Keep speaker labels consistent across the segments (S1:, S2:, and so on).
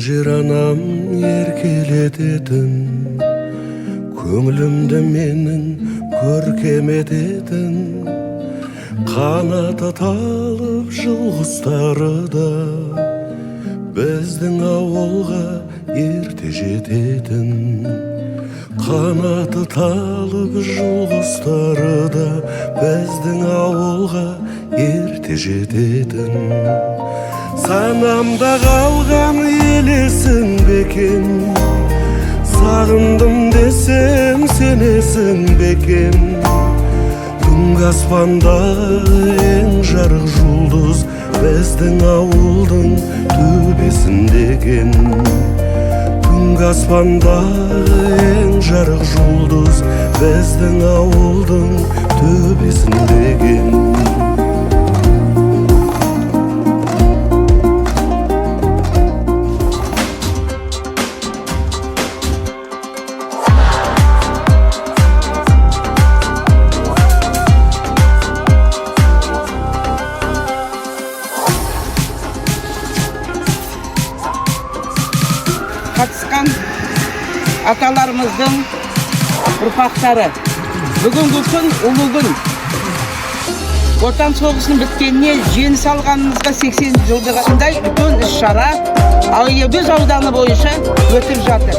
S1: Жер анам еркелететін, көңілімді менің көркемететін, қанаты талып жыл құстары да біздің ауылға ерте жететін. Қанаты талып жыл құстары да біздің ауылға ерте жететін. Санамда қалған елесің бекен, сағындым десем сенесің бекен. Түнгі аспандағы ең жарық жұлдыз біздің ауылдың төбесінде екен. Түнгі аспандағы ең жарық жұлдыз біздің ауылдың төбесінде екен.
S2: Қатысқан аталарымыздың ұрпақтары. Бүгінгі күн ұлы күн. Отан соғысының біткеніне жеңіс алғанымызға 80 жылдығындай үлкен іс-шара Аягөз ауданы бойынша өтіп жатыр.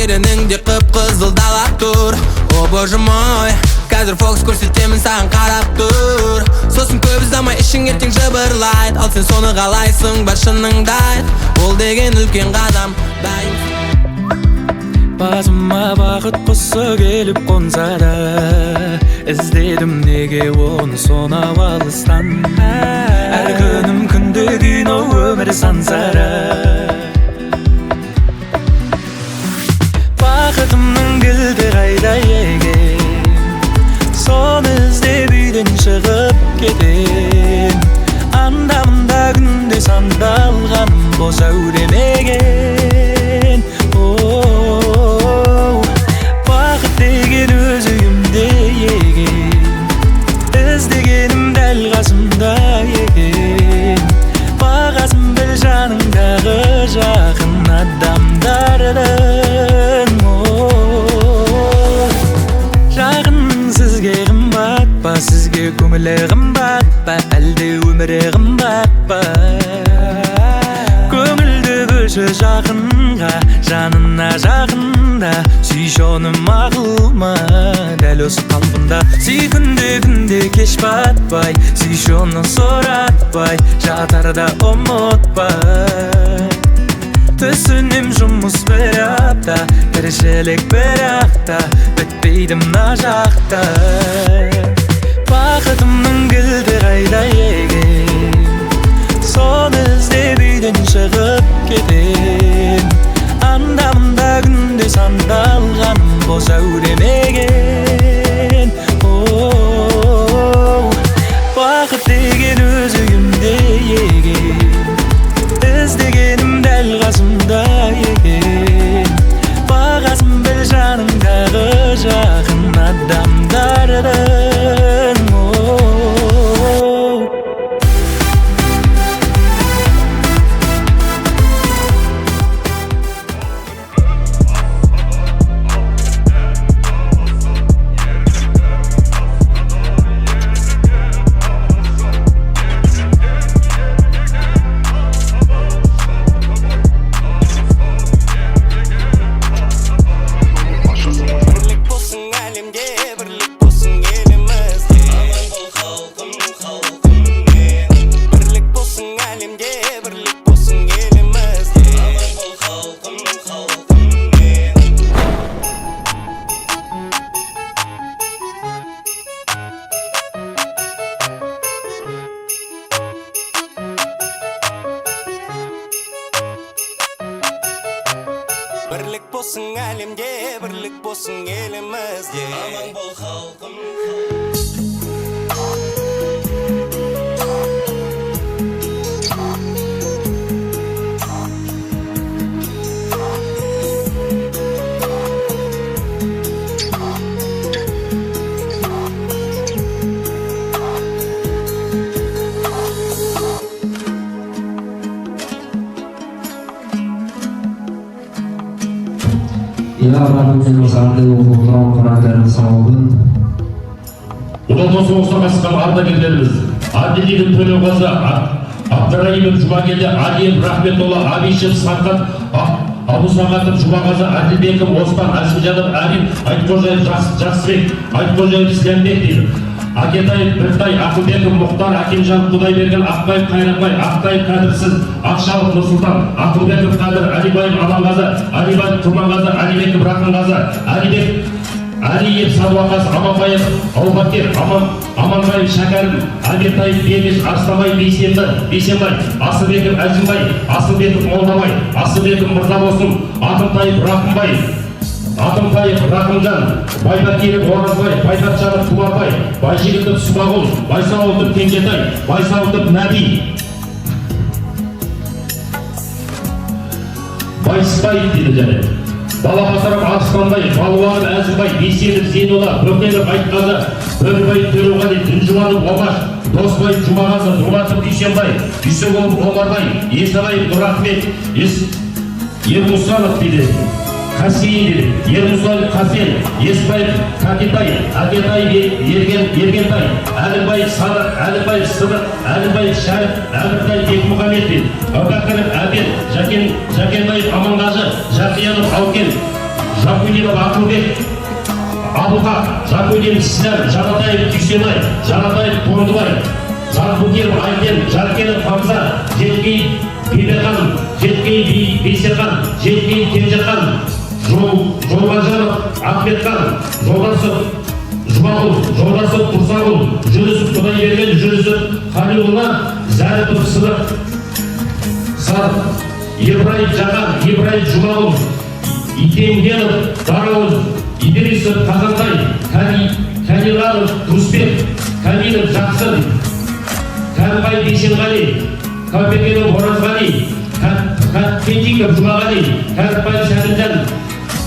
S3: Ерініңде қып-қызыл далап тұр. О боже мой, қазір фокус көрсетемін саған қарап тұр. Сосын көп ұзамай ішің ертең жыбырлайды. Ал сен соны қалайсың, бар шыныңды айт. Ол деген үлкен қадам, дайын.
S4: Басыма бақыт құсы келіп қонса да, іздедім неге оны сонау алыстан. Әр күнім күнде кино, өмір сансара. Бақытымның кілті қайда екен, соны іздеп үйден шығып кетем. Анда-мында күнде сандалғаным бос әуремеген. Бақыт деген өз үйімде екен, іздегенім дәл қасымда екен. Бағасын біл жаныңдағы жақын адамдардың. Жағын сізге қымбат па, сізге көңілі қымбат па, әлде өмір бәрі қымбат па көңілді бөлші жақынға жанына жақында сүйші оны мақұл ма дәл осы қалпында сүй күнде кеш батпай сүйші оны сұратпай жатарда ұмытпай түсінем жұмыс бір апта тіршілік бір ақта бітпейді мына жақта бақытымның кілті қайда екен соны іздеп үйден шығып кетем анда мында күнде сандалғаным бос әуремеген бақыт деген өз үйімде екен іздегенім дәл қасымда екен бағасын біл жаныңдағы жақын адамдардың
S5: Бірлік болсын әлемде, бірлік болсын елімізде. Аман бол халқым.
S6: Rabbim uzandı okuduğum Kur'an'ların savabın.
S7: Ulan soğuksa kasıkan ardagirlerimiz, Adil'in Töleğazı, Abdurrahim'in Cumageli, Aliyev Rahmetullah, Abişim Sankat, Abu Samat'ın Cumagazı, Adilbek'im Osman, Azimcan'ım Alim, Aytkocaev Jaksыбек, Aytkocaev İslamбек дейді. Акетаев Біртай, Ақылбеков Мұхтар, Акимжан Құдайберген, Ақбаев Қайратбай, Ақтаев Қадірсіз, Ақшалық Нұрсұлтан, Ақылбеков Қадыр, Алибаев Аманғазы, Алибаев Тұрманғазы, Алибеков Рақымғазы, Алиев Садуақас, Аманбаев Аубакер, Аманбаев Шәкәрім, Албертаев Бемеш, Арыстамай Бейсенбай, Асылбеков Әжімбай, Асылбеков Молдабай, Асылбеков Мырзабосын, Атымтаев Рақымбай, Атымтаев Рақымжан, Байбакиев Оразбай, Байбатжанов Құмарбай, Байжігітов Сұмағұл, Байсауылдық Кенжетай, Байсауылдық Нәби, Байсыбаев дейді және. Балапасаров Арыстанбай, Балуанов Әзімбай, Бейсенов Зейнолла, Бөкенов Айтқазы, Бөрбай Төреғали, Дүнжуанов Омаш, Досбай Жұмағазы, Нұрматов Дүйсенбай, Дүйсенбаев Омарбай, Есабаев Нұрахмет, Ермұсанов дейді. Хасиев, Ермұсаев Хасен, Есбаев Какитай, Акетаев Ергентай, Әлібаев Садық, Әлібаев Сыдық, Әлібаев Шәріп, Әлібаев Бекмұхамедов, Абдақаров Әбен, Жәкенбаев Аманғажы, Жақиянов Алкен, Жақуйденов Ақылбек, Абылға, Жақуйденов Сіләм, Жанатаев Дүйсенай, Жанатаев Тондыбай, Жанбукеров Айден, Жаркенов Хамза, Жеткей Бейбеқан, Жеткей Бейсерхан, Жеткей Кенжехан, Жолғанжанов Ахметхан, Жолдасов Жұмағұл, Жолдасов Тұрсағұл, Жүнісов Құдайберген, Жүнісов Халилұлы, Зәріпов Садық, Ибраев Жаған, Ибраев Жұмағұл, Итемгенов Дарауыз, Идрисов Қазантай, Кәниланов Тұрысбек, Камилов Жақсын, Кәрімбай Бейсенғали, Кәупекенов Оразғали, Кенжиков Жұмағали, Кәріпбай Шәрімжан,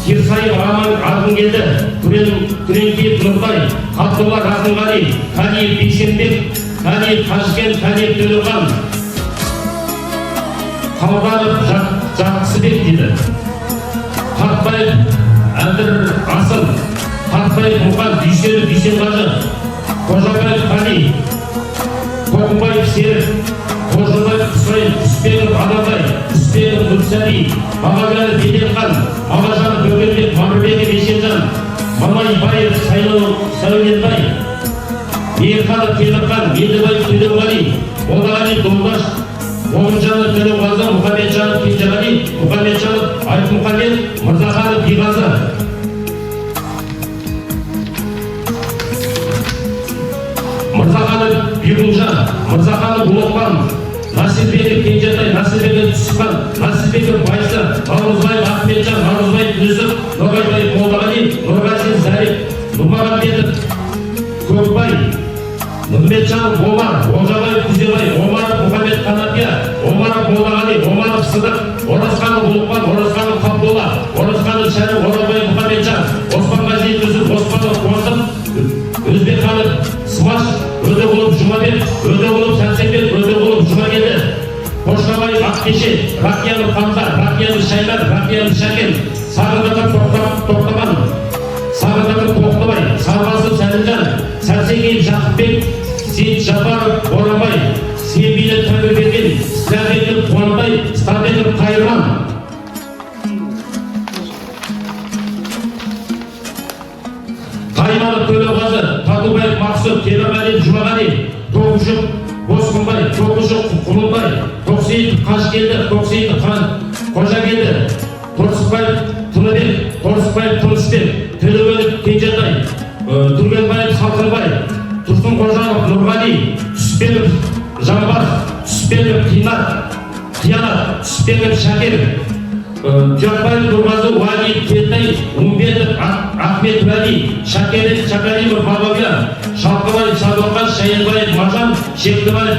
S7: Кирсаев Аман Арғынгелді, Күренкиев Нұрбай, Қабдолла Рақымғали, Қалиев Бейсенбек, Қалиев Қажкен, Қалиев Төлеған, Қалданов Жақсыбек дейді. Қартбаев Әндір Асыл, Қартбаев Мұқан, Дүйсенов Дүйсенғажы, Қожабаев Қали, Тоқымбаев Серік, Қожабаев Құсайын, Құсбеков Адамбай, Құсбеков Нұрсәли, Мағажаны Беделхан, Мағажаны Бөгенбек, Мамырбеков Есенжан, Мамайбаев Сәуленбай, Мейірханов Темірхан, Мендібаев Төлеуғали, Молдағали Долдаш, Момынжанов Төлеуғазы, Мұхамеджанов Кенжеғали, Мұхамеджанов Айтмұхамед, Мырзаханов Биғазы. Мырзаханов Бүйгүнжан, Мырзаханов Ұлықпан, Насирбеков Кенжетай, Насирбеков Түсіпхан, Насирбеков Байса, Наурызбаев Ахметжан, Наурызбаев Нүсіп, Ноғайбаев Молдағали, Нұрғазин Зарик, Нұрмағамбетов Көкбай, Нұрметжанов Омар, Олжабаев Күзебай, Омаров Мұхамед Қанапия, Омаров Молдағали, Омаров Сыдық, Оразханов Ұлықпан, Оразханов Қабдолла, Оразханов Шәріп, Оразбаев Мұхамеджан, Оспанғазиев Нүсіп, Оспанов Қуандық, Өзбекханов Смаш, Өдеғұлов Жұмабек, Өдеғұлов Сәрсенбек, Өдеғұлов Жұмагелді, Қошқабаев Ақкеше, Рақиянов Хамза, Рақиянов Шаймар, Рақиянов Шәкен, Сағындықов Тоқтаман, Сағындықов Тоқтабай, Сарбасов Сәлімжан, Сәрсегеев Жақыпбек, Сейіт Жапаров Боранбай, Сембейлі Тәңірберген, Сіләбеков Қуанбай, Стабеков Қайырман. Қайманов Төлеуғазы, Татубаев Мақсұт, Темірғали Жұмағали, Тоғышев Босқынбай, Тоғышев Құлынбай, Тоқсейітов Қашкелді, Тоқсейітов Қожагелді, Торсықбаев Тыныбек, Торсықбаев Тынысбек, Төлеуғазы Кенжетай, Түргенбаев Салтырбай, Тұрсынқожанов Нұрғали, Түсіпбеков Жамбас, Түсіпбеков Қиянат, Түсіпбеков Шәкер, Жапбаев Нұрғазы, Уәлиев Келтай, Умбетов Ахмет Уәли, Шәкеров Шәкәримов Бабабия, Шалқыбаев Садуақас, Шайынбаев Мажан, Шектібаев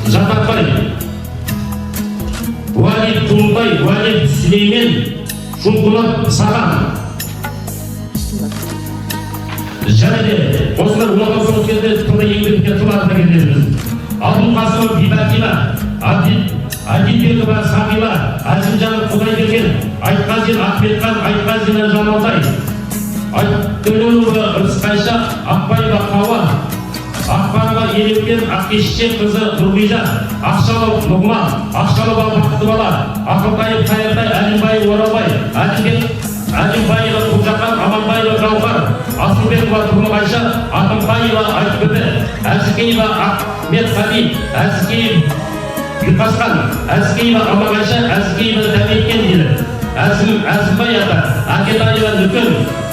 S7: Жатақбай, Уәлиев Құлынбай, Уәлиев Сүлеймен, Шұңғылов Саған. Және де осылар оларға соғыс кезде тылда еңбекке тылатына келдеріміз. Абдулқасымов Бибакина, Адилбекова Сағила, Әзімжанов Құдайберген, Айтқазин Ахметхан, Айтқазина Жамалтай, Төлеуова Рысқайша, Ақбаева Қауа, Ақбарова Елеукен, Ақкешше қызы Нұрғижа, Ақшалов Нұғман, Ақшалова Бақтыбала, Ақылбаев Қайыртай, Әлімбаев Оралбай, Әлімбаева Құлжақан, Аманбаева Жауғар, Асылбекова Тұрмағайша, Атымбаева Айтбөбе, Әзікеева Ахметқали, Әзікеев Юқасқан, Әзікеева Амағайша, Әзікеева Дәметкен деді. Әзімбай ата, Акетаева Нүкен,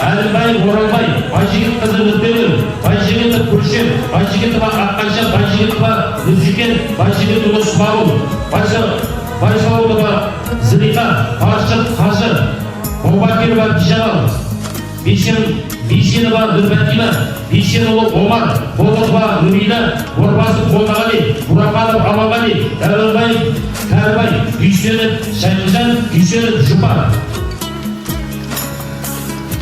S7: Әлімбаев Оралбай, Байжігіт қызы Нүртөлі, Байжігітов Күршен, Байжігітова Аққанша, Байжігітова Нүржікен, Байжігітова Сұмағыл, Байсауылова Зілиқа, Паршық Қажы, Баубакирова Бижамал, Бейшенова Нұрбәтима, Бейшенұлы Омар, Болықова Нұрила, Орбасов Қолдағали, Бурақанов Аманғали, Дәуірбаев Кәрібай, Бейшенов Шайқыжан, Бейшенов Жұпар,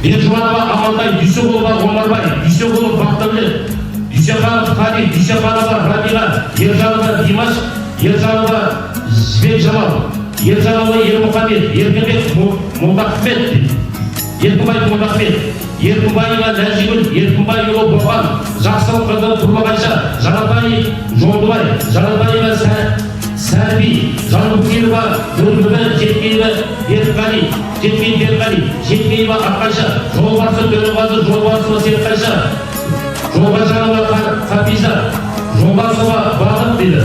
S7: Ержұманова Амантай, Дүйсеғұлова Омарбай, Дүйсеғұлов Бақтабілет, Дүйсеқанов Қали, Дүйсеқанова Рабиға, Ержанова Димаш, Ержанова Жібек Жамал, Ержанова Ермұхамед, Еркінбек Молдақбет, Еркінбаев Молдақбет, Еркінбаева Нәжігүл, Еркінбаева Боқан, Жақсылық қызы Тұрмағайша, Жанатаев Жолдыбай, Жанатаева Сәрби, Жанбукирова Нұрбүбі, Жеткеева Берқали, Жеткеева Аққайша, Жолбасы Төлеуғазы, Жолбасова Серқайша, Жолбашанова Қапиза, Жолбасова Бадық дейді,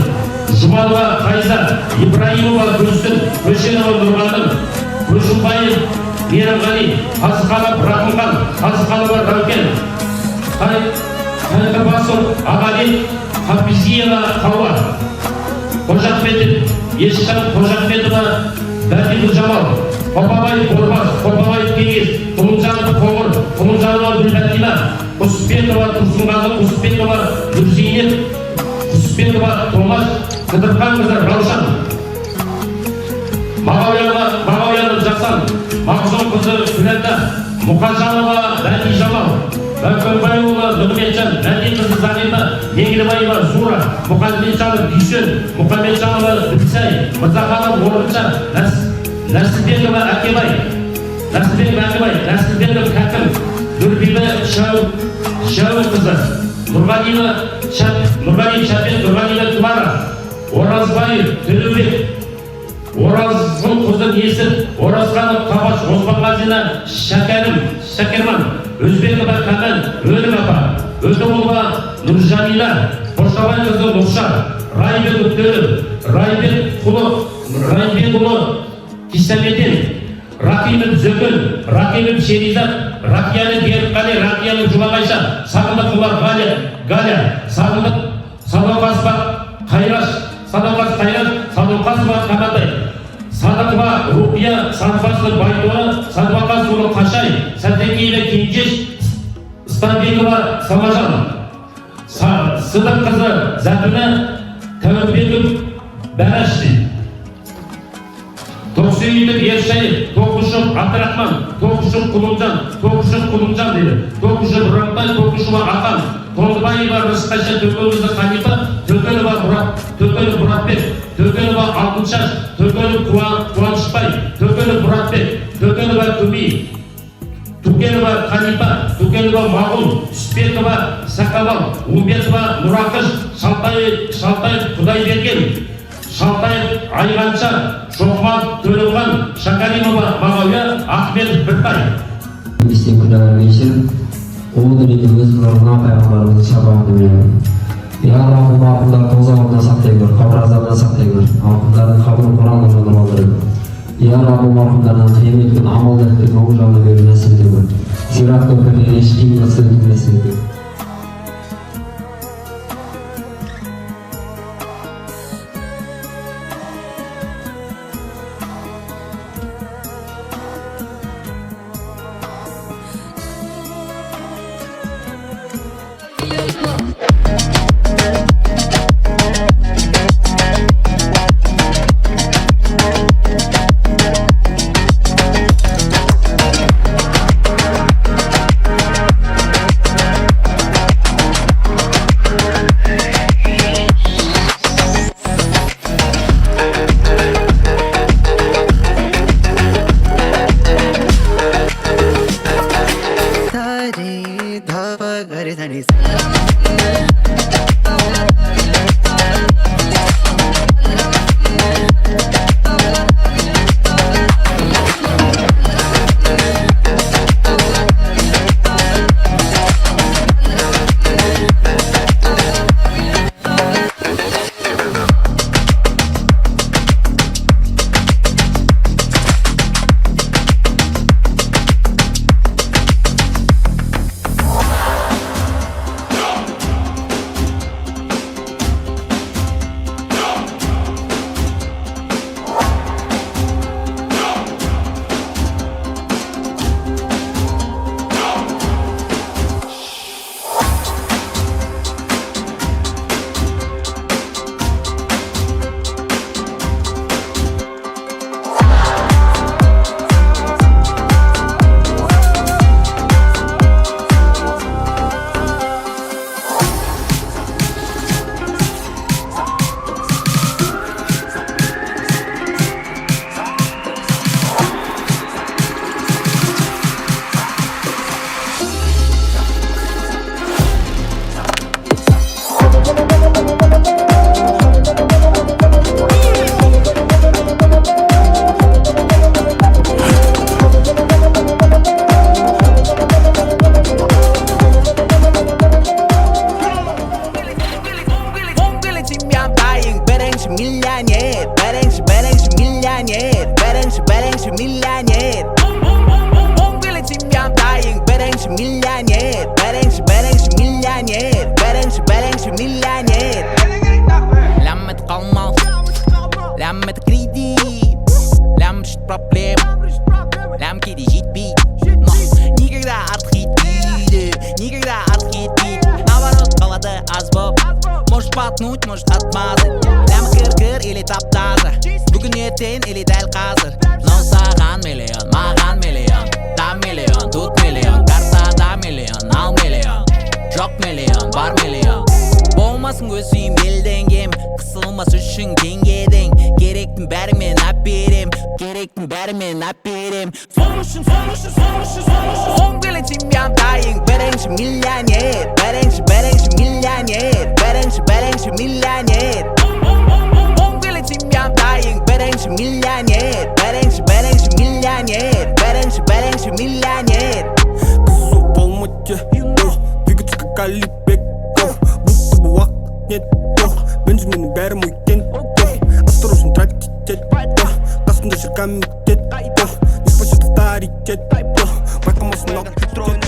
S7: Жұманова Қайза, Ибраимова Гүлсін, Көшенова Нұрғаным, Көшімбаев Мерімғали, Қазықанов Рақымхан, Қазықанова Раукен, Қайқырбасов Ағали, Хапизиева Қауа, Қожақбетов Ешқан, Қожақбетова Бәдігіл Жамал, Қопабаев Орбас, Қопабаев Кеңес, Құлынжанов Қоңыр, Құлынжанова Гүлбәтима, Құсыпбекова Тұрсынғазы, Құсыпбекова Нұрзейнеп, Құсыпбекова Томаш, Қыдырханқызы Раушан, Мағауянов Жасан, Мақзон қызы Күләнда, Мұқажанова Бәди Жамал, Бәкөнбайұлы Нұрметжан, Бәди қызы Зағима, Еңгілбаева Зура, Мұқамеджанов Дүйсен, Мұқамеджанова Дүпсай, Мырзаханов Орынша, Нәсілбекова Әкебай, Нәсілбеков Кәкім, Нұрбибі Шәуі қызы, Нұрғалиева Нұрғали Шәпен, Нұрғалиев Тұмара, Оразбаев, Төлеубек, Оразғұл қызы Несір, Оразханов Қабаш, Оспанғазина, Шәкерман, Өзбекова Камен, Өлім апа, Өтімұлға Нұржамила, Қоштабай қызы Нұршар, Райбек Төліп, Райбек ұлы Кисамеден, Рақимов Зөкіл, Рақимов Шеризат, Рақияны Берікқали, Рақияны Жұмағайша, Сағындық Галя, Садуқасова Қайраш, Садуқасова Қаматай, Садықова Рупия, Садуқасова Байторы, Садуқасова Қашай, Сәтекееве Кенжеш, Станбекова Самажан, Сыдық қызы Зәтіні Тәуірбеков Бәрәшті, Тоқсүйіндік Ершайып, Тоқышып Абдрахман, Тоқышып Құлымжан деді, Тоқышып Рымтай, Тоқышыва Ақан, Толыбаева Рысқайша, Төкенова Ханипа, Төкенов Мұратбек, Төкенова Алтыншаш, Төкенов Қуанышбай, Төкенов Мұратбек, Төкенова Күми, Төкенова Ханипа, Төкенова Мағұл, Үспекова Сақабал, Умбетова Нұрақыш, Шалтаев Құдайберген, Шалтаев Айғанша, Шоқман Төлеуған, Шакаримова Мағауия, Ахметов Біртай.
S6: Бізден күнәлар вечер, ол дүниеде өз нұрына пайғамбарымыздың шапағын білемін. Ya Rabbim ақындар тозағынан сақтай көр, қабір азабынан сақтай көр, ақындардың қабірін Құраннан нұрландыры көр. Ya Rabbim ақындардың қиямет күн амал дәптерін оң жағына беру нәсіп ете көр. Сират көпірден ешкім нәсіп етмесін көр.
S3: Болмасын көзім елден кем, қысылмас үшін кеңгеден. Керек Gerektің бәрі мен әперем Керектің бәрі мен әперем Соңышын Оң келе семьям дайын Бірінші миллионер Бірінші миллионер Бірінші миллионер Оң келе семьям дайын Бірінші миллионер Бірінші миллионер Бірінші миллионер
S8: Кызу болмайды Двигаться как Алибек Будто бы уақыт нет Бенджаминнің бәрі мой тент Осторожно тратить Қасымда жүр комитет Неспасит авторитет Байқамасын ақ